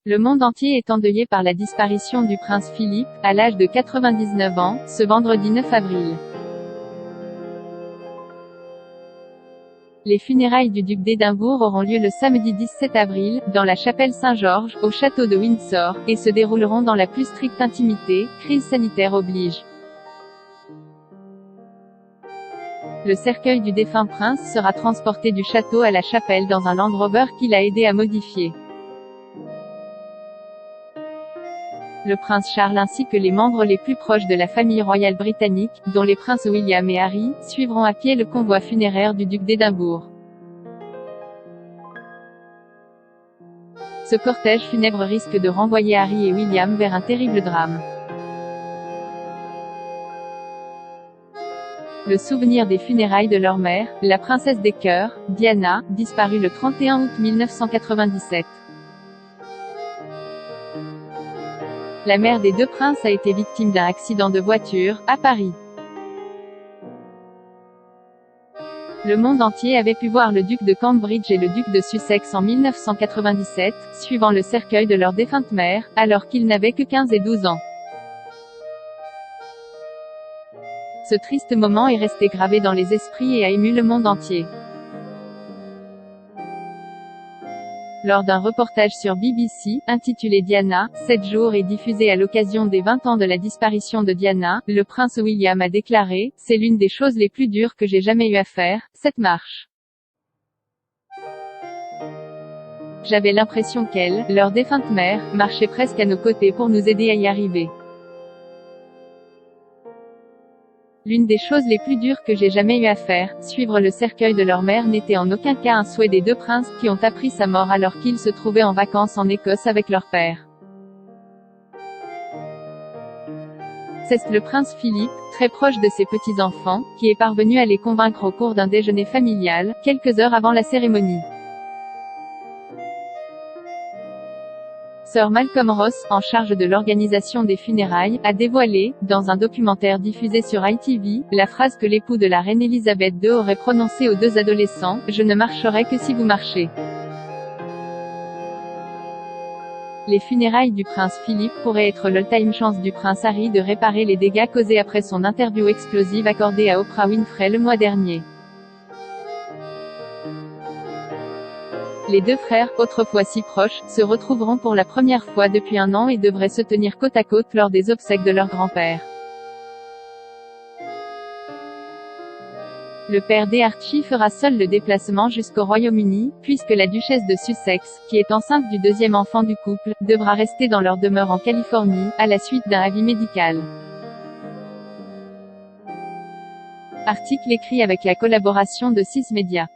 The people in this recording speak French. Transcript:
Le monde entier est endeuillé par la disparition du prince Philippe, à l'âge de 99 ans, ce vendredi 9 avril. Les funérailles du duc d'Édimbourg auront lieu le samedi 17 avril, dans la chapelle Saint-Georges, au château de Windsor, et se dérouleront dans la plus stricte intimité, crise sanitaire oblige. Le cercueil du défunt prince sera transporté du château à la chapelle dans un Land Rover qu'il a aidé à modifier. Le prince Charles ainsi que les membres les plus proches de la famille royale britannique, dont les princes William et Harry, suivront à pied le convoi funéraire du duc d'Édimbourg. Ce cortège funèbre risque de renvoyer Harry et William vers un terrible drame. Le souvenir des funérailles de leur mère, la princesse des cœurs, Diana, disparue le 31 août 1997. La mère des deux princes a été victime d'un accident de voiture, à Paris. Le monde entier avait pu voir le duc de Cambridge et le duc de Sussex en 1997, suivant le cercueil de leur défunte mère, alors qu'ils n'avaient que 15 et 12 ans. Ce triste moment est resté gravé dans les esprits et a ému le monde entier. Lors d'un reportage sur BBC, intitulé Diana, 7 jours et diffusé à l'occasion des 20 ans de la disparition de Diana, le prince William a déclaré « C'est l'une des choses les plus dures que j'ai jamais eu à faire, cette marche. J'avais l'impression qu'elle, leur défunte mère, marchait presque à nos côtés pour nous aider à y arriver. L'une des choses les plus dures que j'ai jamais eu à faire, suivre le cercueil de leur mère n'était en aucun cas un souhait des deux princes qui ont appris sa mort alors qu'ils se trouvaient en vacances en Écosse avec leur père. C'est le prince Philippe, très proche de ses petits-enfants, qui est parvenu à les convaincre au cours d'un déjeuner familial, quelques heures avant la cérémonie. Sir Malcolm Ross, en charge de l'organisation des funérailles, a dévoilé, dans un documentaire diffusé sur ITV, la phrase que l'époux de la reine Elisabeth II aurait prononcée aux deux adolescents « Je ne marcherai que si vous marchez ». Les funérailles du prince Philippe pourraient être l'ultime chance du prince Harry de réparer les dégâts causés après son interview explosive accordée à Oprah Winfrey le mois dernier. Les deux frères, autrefois si proches, se retrouveront pour la première fois depuis un an et devraient se tenir côte à côte lors des obsèques de leur grand-père. Le père d'Archie fera seul le déplacement jusqu'au Royaume-Uni, puisque la duchesse de Sussex, qui est enceinte du deuxième enfant du couple, devra rester dans leur demeure en Californie, à la suite d'un avis médical. Article écrit avec la collaboration de 6 médias.